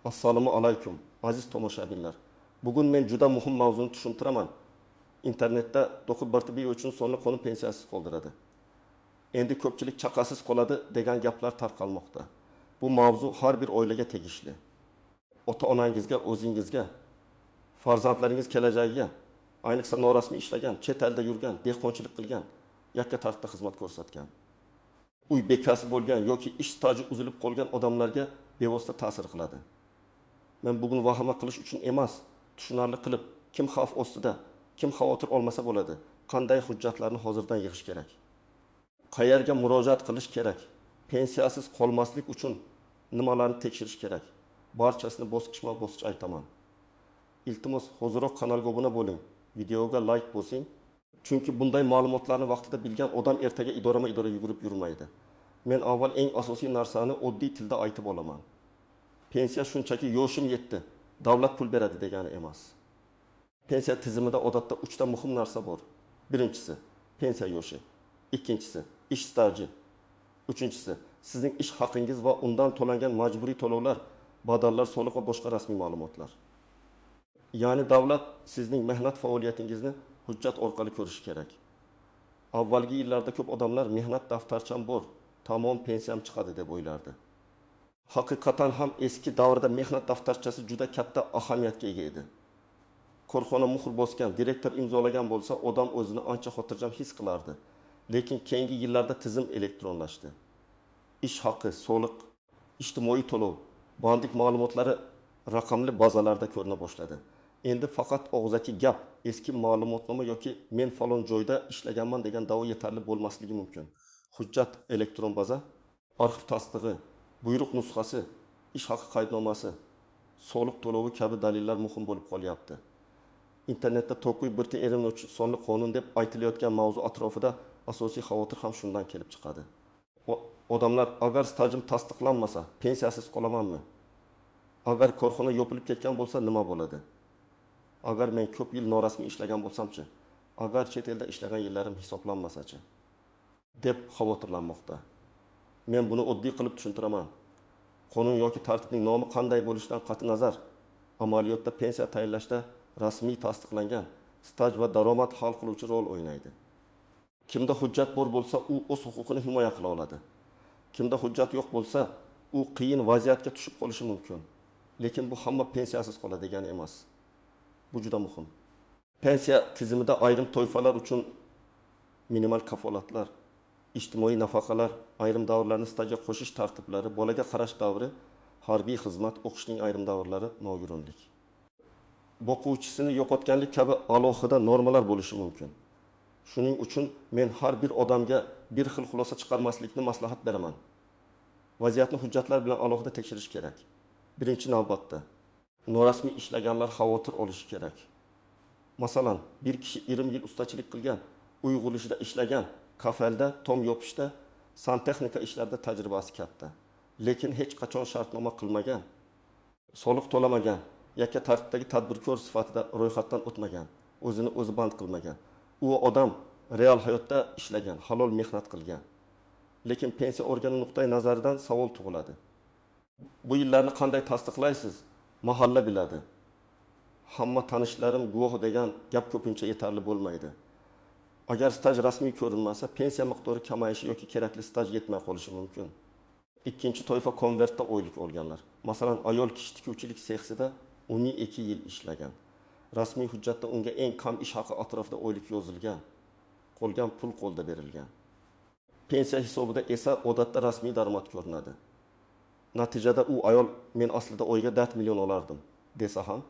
Assalomu alaykum, aziz tomoshabinlar. Bugun men juda muhim mavzuni tushuntiraman. Internetda do'qib-birtibi uchun sonli qonun pensiyasiz qoldiradi. Endi ko'pchilik chaqasiz qoladi degan gaplar tarqalmoqda. Bu mavzu har bir oilaga tegishli. Ota-onangizga, o'zingizga, farzandlaringiz kelajagiga, ayniqsa norasmiy ishlagan, chet elda yurgan, dehqonchilik qilgan, yakka tartibda xizmat ko'rsatgan, uy bekasi bo'lgan yoki ish staji uzilib qolgan odamlarga bevosita ta'sir qiladi. Men bugun vahima qilish uchun emas, tushunarli qilib, kim xavf ostida, kim xavotir olmasa bo'ladi, qanday hujjatlarni hozirdan yig'ish kerak, qayerga murojaat qilish kerak, pensiyasiz qolmaslik uchun nimalarni tekshirish kerak, barchasini bosqichma-bosqich aytaman. Iltimos, hozirroq kanalga obuna bo'ling, videoga like bosing. Chunki bunday ma'lumotlarni vaqtida bilgan odam ertaga idorama-idora yugurib yurmaydi. Men avval eng asosiy narsani oddiy tilda aytib olaman. Pensiya shunchaki yoshim yetdi, davlat pul beradi degani emas. Pensiya tizimida odatda 3 ta muhim narsa bor. Birinchisi, pensiya yoshi. Ikkinchisi, ish staji. Uchinchisi, sizning ish haqingiz va undan to'langan majburiy to'lovlar, badallar, soliq va boshqa rasmiy ma'lumotlar. Ya'ni davlat sizning mehnat faoliyatingizni hujjat orqali ko'rishi kerak. Avvalgi yillarda ko'p odamlar mehnat daftarcham bor, tamom pensiyam chiqadi deb o'ylardi. Haqiqatan ham eski davrda mehnat daftarchasi juda katta ahamiyatga ega edi. Korxona muhr bosgan, direktor imzolagan bo'lsa, odam o'zini ancha xotirjam his qilardi. Lekin keyingi yillarda tizim elektronlashdi. Ish haqi, soliq, ijtimoiy to'lov, bandlik ma'lumotlari raqamli bazalarda ko'rina boshladi. Endi faqat og'zaki gap, eski ma'lumotnoma yoki men falon joyda ishlaganman degan da'vo yetarli bo'lmasligi mumkin. Hujjat elektron baza, arxiv tasdig'i, buyruq nusxasi, ish haqi qaydnomasi, soliq to'lovi kabi dalillar muhim bo'lib qolyapti. Internetda to'qiy bir erinuvchi sonli qonun deb aytilayotgan mavzu atrofida asosiy xavotir ham shundan kelib chiqadi. Odamlar agar stajim tasdiqlanmasa, pensiyasiz qolamanmi? Agar korxona yopilib ketgan bo'lsa nima bo'ladi? Agar men ko'p yil norasmiy ishlagan bo'lsam-chi? Agar chet elda ishlagan yillarim hisoblanmasa-chi? deb xavotirlanmoqda. Men buni oddiy qilib tushuntiraman. Qonun yoki tartibning nomi qanday bo'lishidan qat'iy nazar, amaliyotda pensiya tayinlashda rasmiy tasdiqlangan staj va daromad hal qiluvchi rol o'ynaydi. Kimda hujjat bor bo'lsa, u o'z huquqini himoya qila oladi. Kimda hujjat yo'q bo'lsa, u qiyin vaziyatga tushib qolishi mumkin. Lekin bu hamma pensiyasiz qoladi degani emas. Bu juda muhim. Pensiya tizimida ayrim toifalar uchun minimal kafolatlar, ijtimoiy nafaqalar, ayrim davrlarni stajga qo'shish tartiblari, bolaga qarash davri, harbiy xizmat, o'qishning ayrim davrlari nogironlik. Boquvchisini yo'qotganlik kabi alohida normalar bo'lishi mumkin. Shuning uchun men har bir odamga bir xil xulosa chiqarmaslikni maslahat beraman. Vaziyatni hujjatlar bilan alohida tekshirish kerak. Birinchi navbatda norasmiy ishlaganlar xavotir olishi kerak. Masalan, bir kishi 20 yil ustachilik qilgan, uy qurilishida ishlagan, kafelda, tom yopishda, santexnika ishlarida tajribasi katta. Lekin hech qachon shartnoma qilmagan, soliq to'lamagan, yakka tartibdagi tadbirkor sifatida ro'yxatdan o'tmagan, o'zini o'zi band qilmagan. U odam real hayotda ishlagan, halol mehnat qilgan. Lekin pensiya organi nuqtai nazaridan savol tug'iladi. Bu yillarni qanday tasdiqlaysiz? Mahalla biladi. Hamma tanishlarim guvoh degan gap ko'pincha yetarli bo'lmaydi. Agar staj rasmiy ko'rinmasa, pensiya miqdori kamayishi yoki kerakli staj yetmay qolishi mumkin. Ikkinchi toifa konvertda oylik olganlar. Masalan, ayol kishi tikuvchilik sexida 12 yil ishlagan. Rasmiy hujjatda unga eng kam ish haqi atrofida oylik yozilgan. Qolgan pul qo'lda berilgan. Pensiya hisobida esa odatda rasmiy daromad ko'rinadi. Natijada u ayol men aslida oyga 4 million olardim desa ham,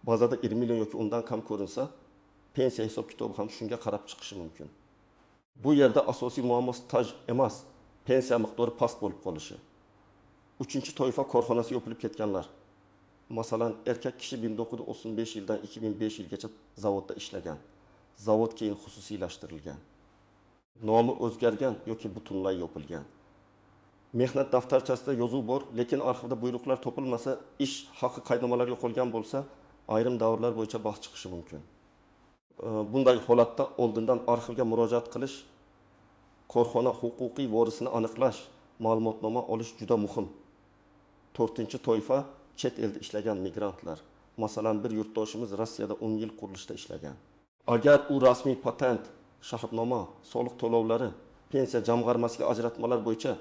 bazada 20 million yoki undan kam ko'rinsa, pensiya hisob kitobi ham shunga qarab chiqishi mumkin. Bu yerda asosiy muammo staj emas, pensiya miqdori past bo'lib qolishi. Uchinchi toifa korxonasi yopilib ketganlar. Masalan, erkak kishi 1935 yildan 2005 yilgacha zavodda ishlagan. Zavod keyin xususiylashtirilgan. Nomi o'zgargan yoki butunlay yopilgan. Mehnat daftarchasida yozuv bor, lekin arxivda buyruqlar topilmasa, ish haqi qaydnomalar yo'qolgan bo'lsa, ayrim davrlar bo'yicha bahs chiqishi mumkin. Bunday holatda oldindan arxivga murojaat qilish, korxona huquqiy vorisini aniqlash, ma'lumotnoma olish juda muhim. 4-toifa chet elda ishlagan migrantlar. Masalan, bir yurtdoshimiz Rossiyada 10 yil qurilishda ishlagan. Agar u rasmiy patent, shartnoma, soliq to'lovlari, pensiya jamg'armasiga ajratmalar bo'yicha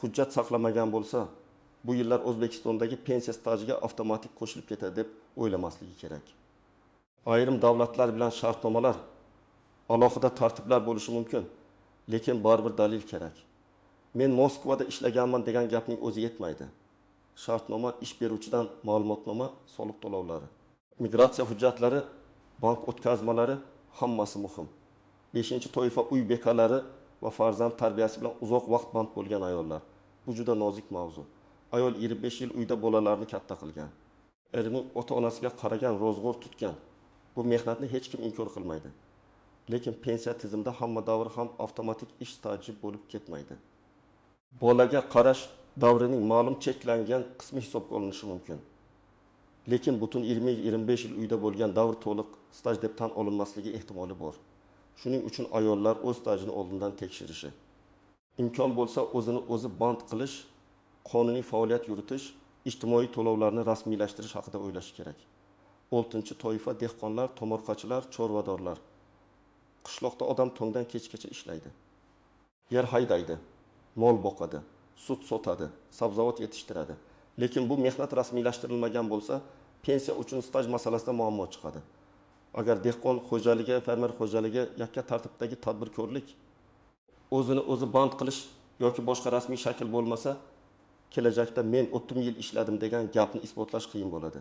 hujjat saqlamagan bo'lsa, bu yillar O'zbekistondagi pensiya stajiga avtomatik qo'shilib ketadi deb o'ylamasligi kerak. Ayrim davlatlar bilan shartnomalar, alohida tartiblar bo'lishi mumkin, lekin baribir dalil kerak. Men Moskvada ishlaganman degan gapning o'zi yetmaydi. Shartnoma, ish beruvchidan ma'lumotnoma, soliq to'lovlari, migratsiya hujjatlari, bank o'tkazmalari hammasi muhim. 5-toifa uy bekalari va farzand tarbiyasi bilan uzoq vaqt band bo'lgan ayollar. Bu juda nozik mavzu. Ayol 25 yil uyda bolalarni katta qilgan. Erining ota-onasiga qaragan, ro'zg'or tutgan. Bu mehnatni hech kim inkor qilmaydi. Lekin pensiya tizimida hamma davr ham avtomatik ish staji bo'lib ketmaydi. Bolaga qarash davrining ma'lum cheklangan qismi hisobga olinishi mumkin. Lekin butun 20-25 yil uyda bo'lgan davr to'liq staj deb tan olinmasligi ehtimoli bor. Shuning uchun ayollar o'z stajini oldindan tekshirishi, imkon bo'lsa o'zini o'zi band qilish, qonuniy faoliyat yuritish, ijtimoiy to'lovlarni rasmiylashtirish haqida o'ylash kerak. 6-toifa dehqonlar, tomorqachilar, chorvadorlar. Qishloqda odam tongdan kechgacha ishlaydi. Yer haydaydi, mol boqadi, sut sotadi, sabzavot yetishtiradi. Lekin bu mehnat rasmiylashtirilmagan bo'lsa, pensiya uchun staj masalasida muammo chiqadi. Agar dehqon xo'jaligi, fermer xo'jaligi yakka tartibdagi tadbirkorlik o'zini o'zi band qilish yoki boshqa rasmiy shakl bo'lmasa, kelajakda men 30 yil ishladim degan gapni isbotlash qiyin bo'ladi.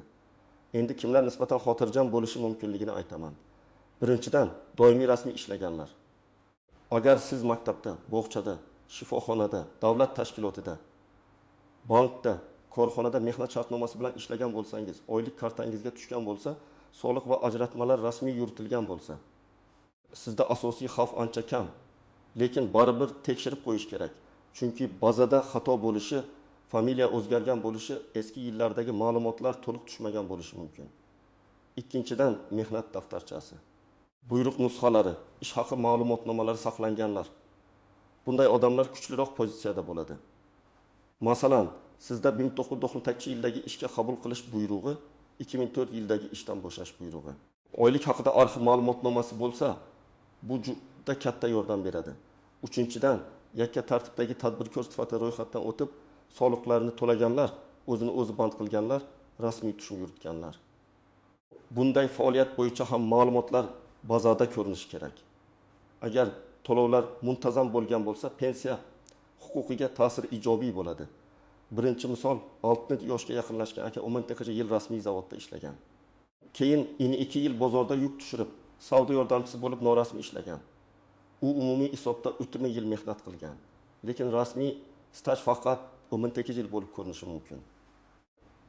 Endi kimlar nisbatan xotirjam bo'lishi mumkinligini aytaman. Birinchidan, doimiy rasmiy ishlaganlar. Agar siz maktabda, bog'chada, shifoxonada, davlat tashkilotida, bankda, korxonada mehnat shartnomasi bilan ishlagan bo'lsangiz, oylik kartangizga tushgan bo'lsa, soliq va ajratmalar rasmiy yuritilgan bo'lsa, sizda asosiy xavf ancha kam. Lekin baribir tekshirib qo'yish kerak. Chunki bazada xato bo'lishi, familiya o'zgargan bo'lishi, eski yillardagi ma'lumotlar to'liq tushmagan bo'lishi mumkin. Ikkinchidan, mehnat daftarchasi. Buyruq nusxalari, ish haqi ma'lumotnomalari saqlanganlar. Bunday odamlar kuchliroq pozitsiyada bo'ladi. Masalan, sizda 1998 yildagi ishga qabul qilish buyrug'i, 2004 yildagi ishdan bo'shash buyrug'i. Oylik haqida arxiv ma'lumotnomasi bo'lsa, bu juda katta yordam beradi. Uchinchidan, yakka tartibdagi tadbirkor sifatida ro'yxatdan o'tib, soliqlarni to'laganlar, o'zini o'zi band qilganlar, rasmiy tushum yuritganlar. Bunday faoliyat bo'yicha ham ma'lumotlar bazada ko'rinishi kerak. Agar to'lovlar muntazam bo'lgan bo'lsa, pensiya huquqiga ta'sir ijobiy bo'ladi. Birinchi misol, 60 yoshga yaqinlashgan aka 10 yil rasmiy zavodda ishlagan. Keyin 2 yil bozorda yuk tushirib, savdo yordamchisi bo'lib norasmiy ishlagan. U umumiy hisobda 30 yil mehnat qilgan. Lekin rasmiy staj faqat 18 yil bo'lib ko'rinishi mumkin.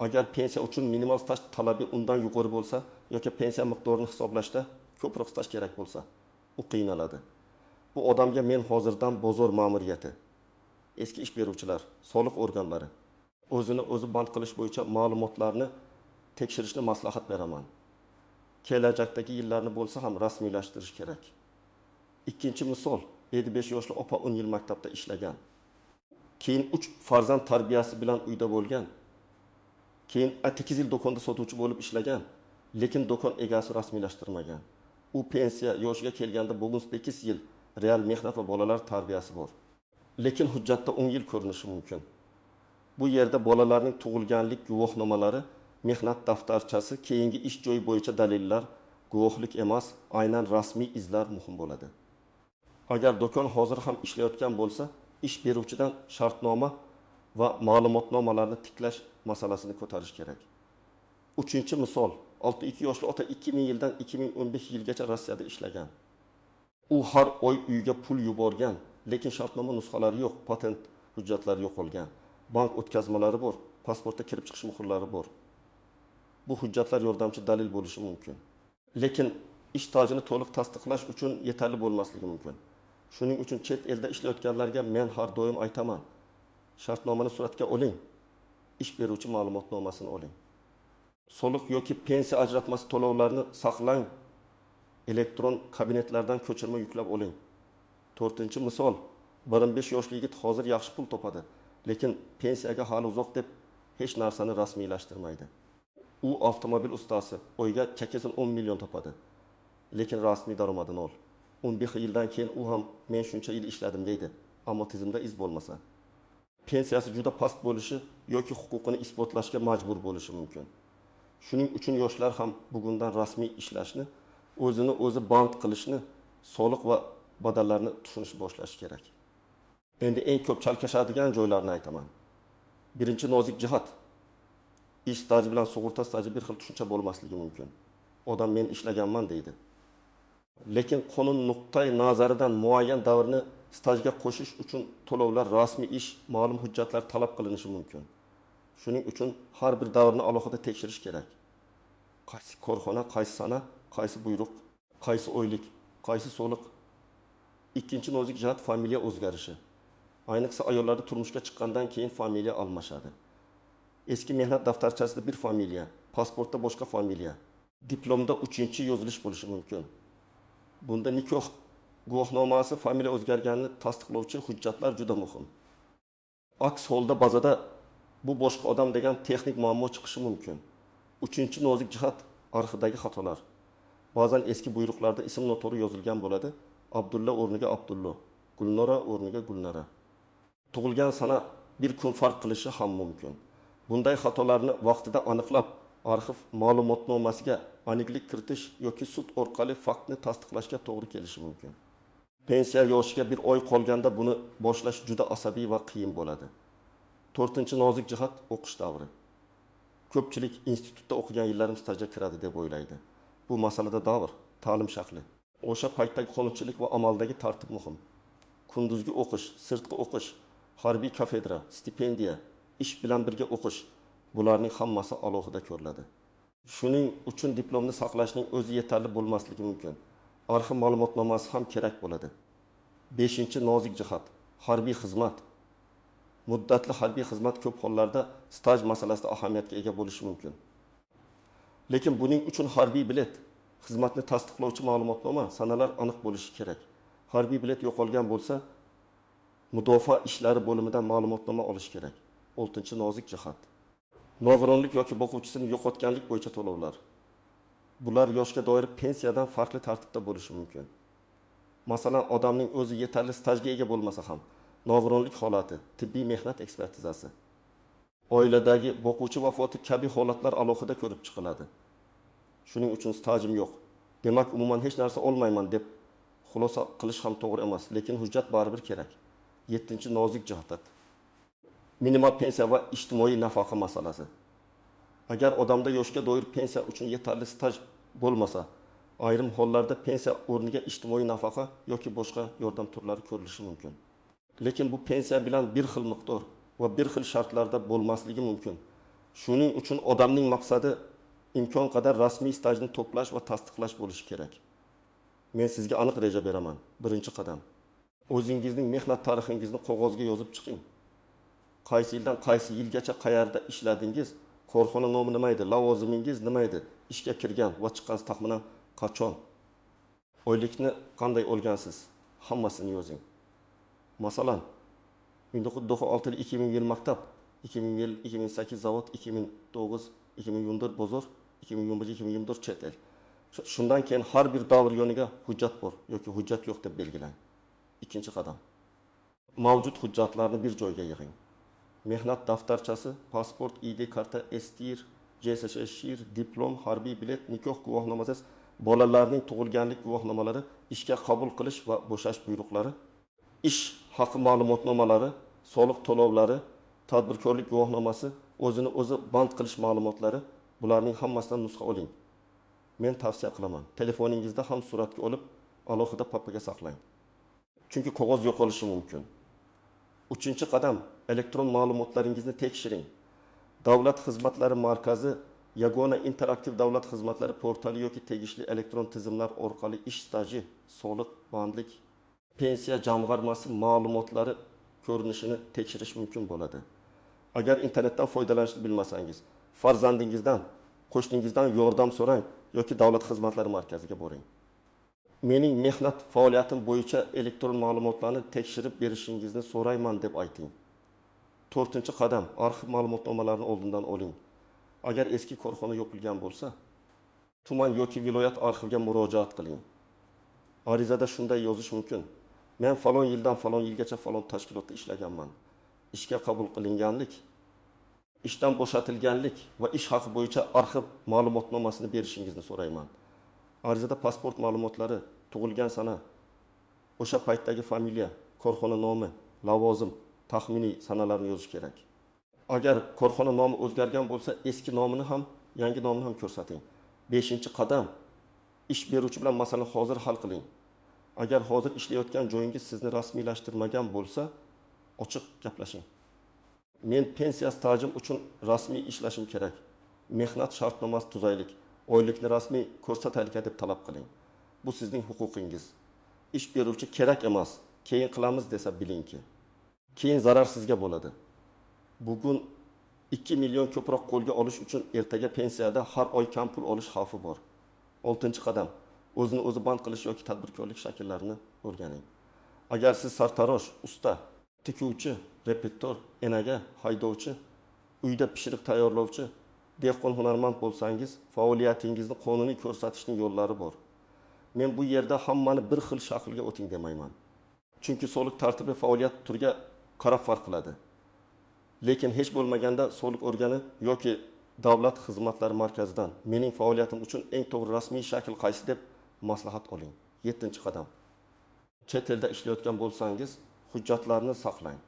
Agar pensiya uchun minimal staj talabi undan yuqori bo'lsa yoki pensiya miqdorini hisoblashda ko'proq staj kerak bo'lsa, u qiynaladi. Bu odamga men hozirdan bozor ma'muriyati, eski ish beruvchilar, soliq organlari o'zini o'zi band qilish bo'yicha ma'lumotlarni tekshirishni maslahat beraman. Kelajakdagi yillarni bo'lsa ham rasmiylashtirish kerak. Ikkinchi misol, 55 yoshli opa 10 yil maktabda ishlagan. Keyin 3 farzand tarbiyasi bilan uyda bo'lgan. Keyin 8 yil do'konda sotuvchi bo'lib ishlagan, lekin do'kon egasi rasmiylashtirmagan. U pensiya yoshiga kelganda bugun 8 yil real mehnat va bolalar tarbiyasi bor. Lekin hujjatda 10 yil ko'rinishi mumkin. Bu yerda bolalarning tug'ilganlik guvohnomalari, mehnat daftarchasi, keyingi ish joyi bo'yicha dalillar, guvohlik emas, aynan rasmiy izlar muhim bo'ladi. Agar do'kon hozir ham ishlayotgan bo'lsa, ish beruvchidan shartnoma va ma'lumotnomalarni tiklash masalasini ko'tarish kerak. Uchinchi misol, 62 yoshli ota 2000 yildan 2015 yilgacha Rossiyada ishlagan. U har oy uyiga pul yuborgan, lekin shartnoma nusxalari yo'q, patent hujjatlari yo'qolgan. Bank o'tkazmalari bor, pasportda kirib chiqish muhrlari bor. Bu hujjatlar yordamchi dalil bo'lishi mumkin. Lekin ish stajini to'liq tasdiqlash uchun yetarli bo'lmasligi mumkin. Shuning uchun chet elda ishlayotganlarga men har doim aytaman. Shartnomani suratga oling. Ish beruvchi ma'lumotnomasini oling. Soliq yoki pensiya ajratmasi to'lovlarini saqlang. Elektron kabinetlardan ko'chirma yuklab oling. 4-misol, 25 yoshli yigit hozir yaxshi pul topadi, lekin pensiyaga hali uzoq deb hech narsani rasmiylashtirmaydi. U avtomobil ustasi oyga chakkasin 10 million topadi. Lekin rasmiy daromadi nol. 11 yildan keyin u ham men shuncha yil ishladim deydi, ammo tizimda iz bo'lmasa. Pensiyasi juda past bo'lishi yoki huquqini isbotlashga majbur bo'lishi mumkin. Shuning uchun yoshlar ham bugundan rasmiy ishlashni, o'zini o'zi band qilishni, soliq va badallarni tushunish boshlash kerak. Endi eng ko'p chalkashadigan joylarni aytaman. Birinchi nozik jihat. Ish staji bilan sug'urta staji bir xil tushuncha bo'lmasligi mumkin. Odam men ishlaganman deydi. Lekin qonun nuqtai nazaridan muayyan davrni stajga qo'shish uchun to'lovlar, rasmiy ish, ma'lum hujjatlar talab qilinishi mumkin. Shuning uchun har bir davrni alohida tekshirish kerak. Qaysi korxona, qaysi sana, qaysi buyruq, qaysi oylik, qaysi soliq. Ikkinchi nozik jihat familiya o'zgarishi. Ayniqsa ayollarda turmushga chiqqandan keyin familiya almashadi. Eski mehnat daftarchasida bir familiya, pasportda boshqa familiya, diplomda 3-yozilish bo'lishi mumkin. Bunda nikoh guvohnomasi familiya o'zgarganini tasdiqlovchi hujjatlar juda muhim. Aks holda bazada bu boshqa odam degan texnik muammo chiqishi mumkin. Uchinchi nozik jihat arxivdagi xatolar. Ba'zan eski buyruqlarda ism noto'g'ri yozilgan bo'ladi. Abdulla o'rniga Abdullo, Gulnora o'rniga Gulnora. Tug'ilgan sana bir kun farq qilishi ham mumkin. Bunday xatolarni vaqtida aniqlab, arxiv ma'lumotnomasiga aniqlik kiritish yoki sud orqali faktni tasdiqlashga to'g'ri kelishi mumkin. Pensiya yoshiga bir oy qolganda buni boshlash juda asabiy va qiyin bo'ladi. To'rtinchi nozik jihat o'qish davri. Ko'pchilik institutda o'qigan yillarim stajga kiradi deb o'ylaydi. Bu masalada davr, ta'lim shakli. O'sha paytdagi qonunchilik va amaldagi tartib muhim. Kunduzgi o'qish, sirtqi o'qish, harbiy kafedra, stipendiya, ish bilan birga o'qish, bularning hammasi alohida ko'riladi. Shuning uchun diplomni saqlashning o'zi yetarli bo'lmasligi mumkin. Arxiv ma'lumotnomasi ham kerak bo'ladi. 5-nozik jihat harbiy xizmat. Muddatli harbiy xizmat ko'p hollarda staj masalasida ahamiyatga ega bo'lishi mumkin. Lekin buning uchun harbiy bilet, xizmatni tasdiqlovchi ma'lumotnoma, sanalar aniq bo'lishi kerak. Harbiy bilet yo'qolgan bo'lsa, mudofaa ishlari bo'limidan ma'lumotnoma olish kerak. 6-nozik jihat. Nogironlik yoki boquvchisini yo'qotganlik bo'yicha to'lovlar. Bular yoshga doir pensiyadan farqli tartibda bo'lishi mumkin. Masalan, odamning o'zi yetarli stajga ega bo'lmasa ham, nogironlik holati, tibbiy mehnat ekspertizasi, oiladagi boquvchi vafoti kabi holatlar alohida ko'rib chiqiladi. Shuning uchun stajim yo'q. Demak, umuman hech narsa olmayman deb xulosa qilish ham to'g'ri emas, lekin hujjat baribir kerak. 7-nozik jihat. Minimal pensiya va ijtimoiy nafaqa masalasi. Agar odamda yoshga doir pensiya uchun yetarli staj bo'lmasa, ayrim hollarda pensiya o'rniga ijtimoiy nafaqa yoki boshqa yordam turlari ko'rilishi mumkin. Lekin bu pensiya bilan bir xil miqdor va bir xil shartlarda bo'lmasligi mumkin. Shuning uchun odamning maqsadi imkon qadar rasmiy stajni to'plash va tasdiqlash bo'lishi kerak. Men sizga aniq reja beraman. Birinchi qadam. O'zingizning mehnat tarixingizni qog'ozga yozib chiqing. Qaysi yildan qaysi yilgacha qayerda ishladingiz, korxona nomi nima edi, lavozimingiz nima edi, ishga kirgan va chiqqan taxminan qachon, oylikni qanday olgansiz, hammasini yozing. Masalan, 1996 yil 2000 yil maktab, 2000 yil 2008 zavod, 2009 2014 bozor, 2021-2024 chet el. Shundan keyin har bir davr yoniga hujjat bor yoki hujjat yo'q deb belgilang. Ikkinchi qadam. Mavjud hujjatlarni bir joyga yig'ing. Mehnat daftarchasi, pasport, ID karta, STIR, JSS shir, diplom, harbiy bilet, nikoh guvohnomasi, bolalarning tug'ilganlik guvohnomalari, ishga qabul qilish va bo'shash buyruqlari, ish haqi ma'lumotnomalari, soliq to'lovlari, tadbirkorlik guvohnomasi, o'zini o'zi band qilish ma'lumotlari, bularning hammasidan nusxa oling. Men tavsiya qilaman. Telefoningizda ham suratga olib, alohida papaga saqlang. Chunki qog'oz yo'qolishi mumkin. 3-qadam, elektron ma'lumotlaringizni tekshiring. Davlat xizmatlari markazi, yagona interaktiv davlat xizmatlari portali yoki tegishli elektron tizimlar orqali ish staji, soliq, bandlik, pensiya jamg'armasi ma'lumotlari ko'rinishini tekshirish mumkin bo'ladi. Agar internetdan foydalanishni bilmasangiz, farzandingizdan, qo'shningizdan yordam so'rang yoki davlat xizmatlari markaziga boring. Mening mehnat faoliyatim bo'yicha elektron ma'lumotlarni tekshirib berishingizni so'rayman deb ayting. To'rtinchi qadam, arxiv ma'lumotnomalarini oldindan oling. Agar eski korxona yopilgan bo'lsa, tuman yoki viloyat arxiviga murojaat qiling. Arizada shunday yozish mumkin: men falon yildan falon yilgacha falon tashkilotda ishlaganman. Ishga qabul qilinganlik, ishdan bo'shatilganlik va ish haqi bo'yicha arxiv ma'lumotnomasini berishingizni so'rayman. Arizada pasport ma'lumotlari, tug'ilgan sana, o'sha paytdagi familiya, korxona nomi, lavozim, taxminiy sanalarni yozish kerak. Agar korxona nomi o'zgargan bo'lsa, eski nomini ham, yangi nomini ham ko'rsating. 5-qadam, ish beruvchi bilan masalani hozir hal qiling. Agar hozir ishlayotgan joyingiz sizni rasmiylashtirmagan bo'lsa, ochiq gaplashing. Men pensiya stajim uchun rasmiy ishlashim kerak. Mehnat shartnomasi tuzaylik. Oylikni rasmiy ko'rsataylik deb talab qiling. Bu sizning huquqingiz. Ish beruvchi kerak emas, keyin qilamiz desa bilingki, keyin zarar sizga bo'ladi. Bugun 2 million ko'proq qo'lga olish uchun ertaga pensiyada har oy kam pul olish xavfi bor. 6-qadam, o'zini o'zi band qilish yoki tadbirkorlik shakllarini o'rganing. Agar siz sartarosh, usta, tikuvchi, repetitor, enaga, haydovchi, uyda pishiriq tayyorlovchi, dehqon hunarmand bo'lsangiz, faoliyatingizni qonuniy ko'rsatishning yo'llari bor. Men bu yerda hammani bir xil shaklga o'ting demayman. Chunki soliq tartibi faoliyat turiga qarab farq qiladi. Lekin hech bo'lmaganda soliq organi yoki davlat xizmatlari markazidan mening faoliyatim uchun eng to'g'ri rasmiy shakl qaysi deb maslahat oling. 7-qadam. Chet elda ishlayotgan bo'lsangiz, hujjatlarni saqlang.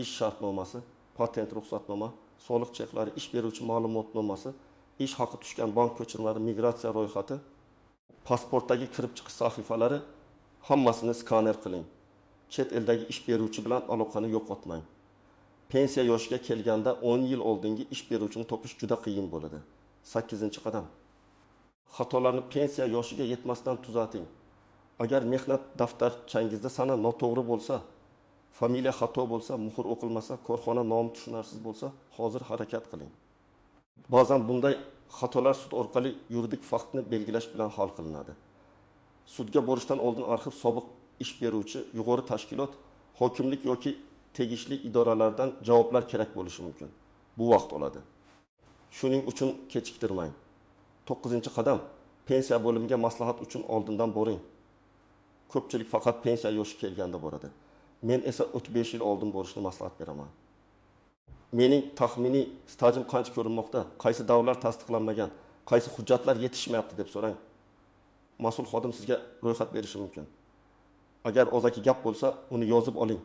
Ish shartnomasi, patent ruxsatnoma, soliq cheklari, ish beruvchi ma'lumotnomasi, ish haqi tushgan bank ko'chirmalari, migratsiya ro'yxati, pasportdagi kirib chiqish sahifalari hammasini skaner qiling. Chet eldagi ish beruvchi bilan aloqani yo'qotmang. Pensiya yoshiga kelganda 10 yil oldingi ish beruvchini topish juda qiyin bo'ladi. 8-qadam. Xatolarni pensiya yoshiga yetmasdan tuzating. Agar mehnat daftarchangizda sana noto'g'ri bo'lsa, familiya xato bo'lsa, muhr o'qilmasa, korxona nomi tushunarsiz bo'lsa, hozir harakat qiling. Ba'zan bunday xatolar sud orqali yuridik faktni belgilash bilan hal qilinadi. Sudga borishdan oldin arxiv sobiq ish beruvchi, yuqori tashkilot, hokimlik yoki tegishli idoralardan javoblar kerak bo'lishi mumkin. Bu vaqt oladi. Shuning uchun kechiktirmang. 9-qadam, pensiya bo'limiga maslahat uchun oldindan boring. Ko'pchilik faqat pensiya yoshi kelganda boradi. Men esa 35 yil oldin borishni maslahat beraman. Mening taxminiy stajim qancha ko'rinmoqda, qaysi davrlar tasdiqlanmagan, qaysi hujjatlar yetishmayapti deb so'rang. Mas'ul xodim sizga ro'yxat berishi mumkin. Agar o'zaki gap bo'lsa, uni yozib oling.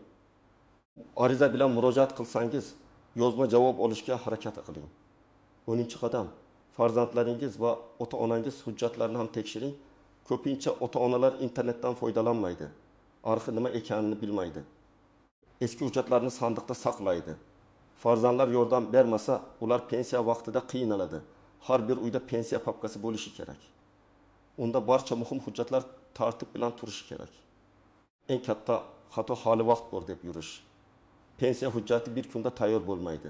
Ariza bilan murojaat qilsangiz, yozma javob olishga harakat qiling. 10-qadam, farzandlaringiz va ota-onangiz hujjatlarini ham tekshiring. Ko'pincha ota-onalar internetdan foydalanmaydi. Arxiv nima ekanini bilmaydi. Eski hujjatlarni sandiqda saqlaydi. Farzandlar yordam bermasa, ular pensiya vaqtida qiynaladi. Har bir uyda pensiya papkasi bo'lishi kerak. Unda barcha muhim hujjatlar tartib bilan turishi kerak. Eng katta xato hali vaqt bor deb yurish. Pensiya hujjati bir kunda tayyor bo'lmaydi.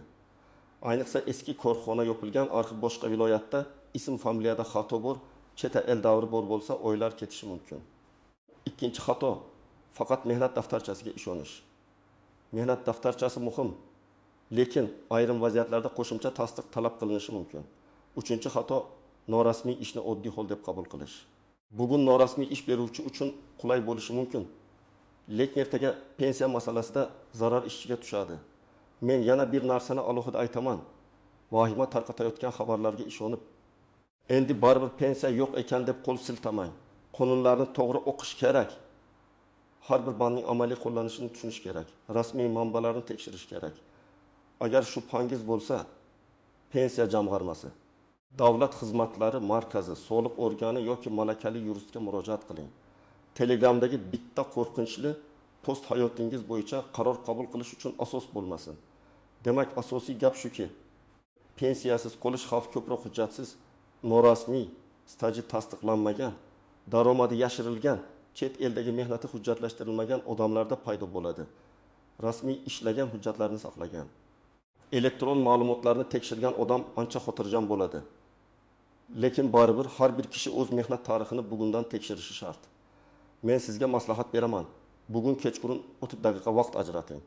Ayniqsa eski korxona yopilgan arxiv boshqa viloyatda ism familiyada xato bor, cheta el davri bor bo'lsa, oylar ketishi mumkin. 2-xato, faqat mehnat daftarchasiga ishonish. Mehnat daftarchasi muhim, lekin ayrim vaziyatlarda qo'shimcha tasdiq talab qilinishi mumkin. 3-xato, norasmiy ishni oddiy hol deb qabul qilish. Bugun norasmiy ish beruvchi uchun qulay bo'lishi mumkin, lekin ertaga pensiya masalasida zarar ishchiga tushadi. Men yana bir narsani alohida aytaman. Vahima tarqatayotgan xabarlarga ishonib, endi baribir pensiya yo'q ekan deb qo'l siltamang. Qonunlarni to'g'ri o'qish kerak. Har bir bandning amaliy qo'llanishini tushunish kerak. Rasmiy manbalarni tekshirish kerak. Agar shubhangiz bo'lsa, pensiya jamg'armasi, davlat xizmatlari markazi, soliq organi yoki malakali yuristga murojaat qiling. Telegramdagi bitta qo'rqinchli post hayotingiz bo'yicha qaror qabul qilish uchun asos bo'lmasin. Demak, asosiy gap shuki, pensiyasiz qolish xavfi ko'proq hujjatsiz, norasmiy, staji tasdiqlanmagan, daromadi yashirilgan, chet eldagi mehnati hujjatlashtirilmagan odamlarda paydo bo'ladi. Rasmiy ishlagan hujjatlarni saqlagan, elektron ma'lumotlarni tekshirgan odam ancha xotirjam bo'ladi. Lekin baribir har bir kishi o'z mehnat tarixini bugundan tekshirishi shart. Men sizga maslahat beraman. Bugun kechqurun 30 daqiqa vaqt ajrating.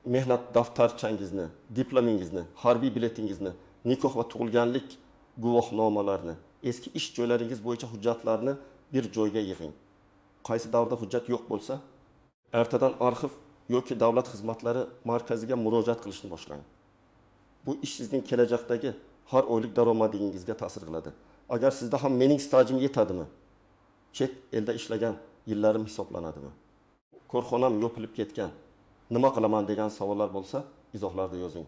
mehnat daftarchangizni, diplomingizni, harbiy biletingizni, nikoh va tug'ilganlik guvohnomalarini, eski ish joylaringiz bo'yicha hujjatlarni bir joyga yig'ing. Qaysi davrda hujjat yo'q bo'lsa, ertadan arxiv yoki davlat xizmatlari markaziga murojaat qilishni boshlang. Bu ish sizning kelajakdagi har oylik daromadingizga ta'sir qiladi. Agar sizda ham mening stajim yetadimi? Chet elda ishlagan yillarim hisoblanadimi? Korxonam yopilib ketgan. Nima qilaman degan savollar bo'lsa, izohlarda yozing.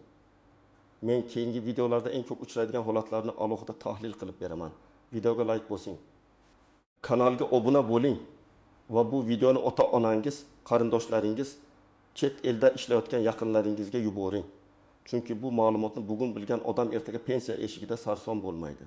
Men keyingi videolarda eng ko'p uchraydigan holatlarni alohida tahlil qilib beraman. Videoga like bosing. Kanalga obuna bo'ling va bu videoni ota-onangiz, qarindoshlaringiz, chet elda ishlayotgan yaqinlaringizga yuboring. Chunki bu ma'lumotni bugun bilgan odam ertaga pensiya eshigida sarson bo'lmaydi.